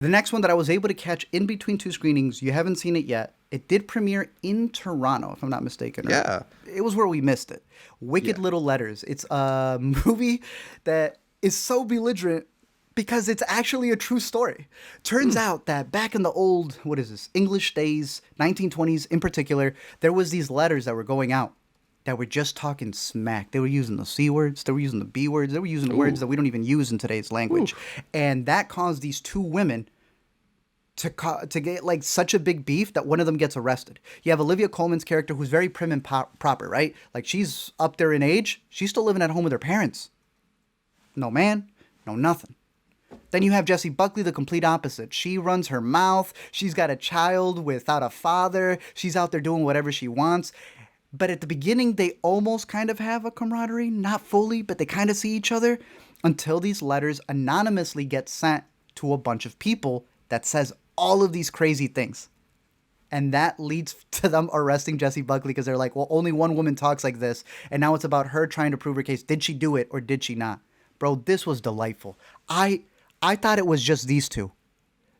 The next one that I was able to catch in between two screenings, you haven't seen it yet. It did premiere in Toronto, if I'm not mistaken. Yeah. It was where we missed it. Wicked Yeah. Little Letters. It's a movie that is so belligerent because it's actually a true story. Turns out that back in the old, what is this, English days, 1920s in particular, there was these letters that were going out that were just talking smack. They were using the C words, they were using the B words, they were using words Ooh. that we don't even use in today's Ooh. language. And that caused these two women to get like such a big beef that one of them gets arrested. You have Olivia Colman's character who's very prim and proper, right? Like she's up there in age, she's still living at home with her parents. No man, no nothing. Then you have Jessie Buckley, the complete opposite. She runs her mouth. She's got a child without a father. She's out there doing whatever she wants. But at the beginning, they almost kind of have a camaraderie. Not fully, but they kind of see each other until these letters anonymously get sent to a bunch of people that says all of these crazy things. And that leads to them arresting Jessie Buckley because they're like, well, only one woman talks like this. And now it's about her trying to prove her case. Did she do it or did she not? Bro, this was delightful. I thought it was just these two.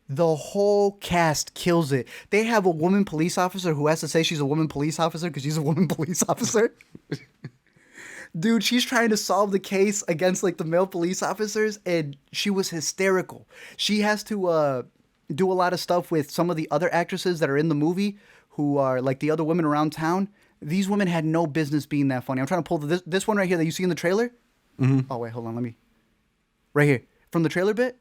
The whole cast kills it. They have a woman police officer who has to say she's a woman police officer because she's a woman police officer. Dude, she's trying to solve the case against like the male police officers, and she was hysterical. She has to do a lot of stuff with some of the other actresses that are in the movie who are like the other women around town. These women had no business being that funny. I'm trying to pull this one right here that you see in the trailer. Oh, wait, hold on. Let me. Right here. From the trailer bit.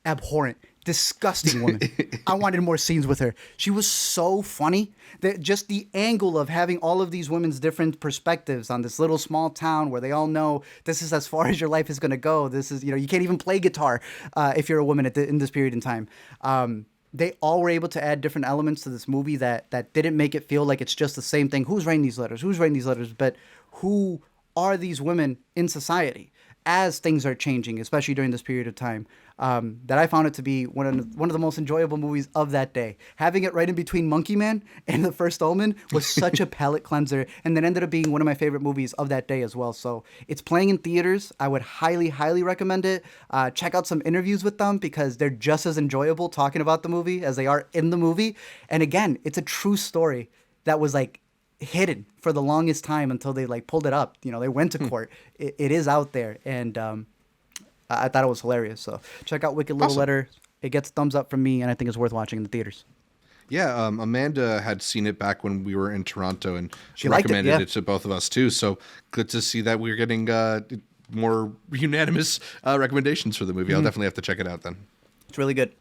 Abhorrent. Disgusting woman. I wanted more scenes with her. She was so funny that just the angle of having all of these women's different perspectives on this little small town where they all know this is as far as your life is going to go. This is, you can't even play guitar if you're a woman in this period in time. They all were able to add different elements to this movie that didn't make it feel like it's just the same thing. Who's writing these letters? Who's writing these letters? But who are these women in society as things are changing, especially during this period of time? That I found it to be one of the most enjoyable movies of that day. Having it right in between Monkey Man and The First Omen was such a palate cleanser, and then ended up being one of my favorite movies of that day as well. So it's playing in theaters. I would highly, highly recommend it. Check out some interviews with them because they're just as enjoyable talking about the movie as they are in the movie. And again, it's a true story that was like hidden for the longest time until they like pulled it up. They went to court. It is out there, and I thought it was hilarious. So check out Wicked Little Awesome. Letter. It gets a thumbs up from me, and I think it's worth watching in the theaters. Yeah, Amanda had seen it back when we were in Toronto, and She liked it, recommended yeah. it to both of us too. So good to see that we're getting more unanimous recommendations for the movie. I'll definitely have to check it out then. It's really good.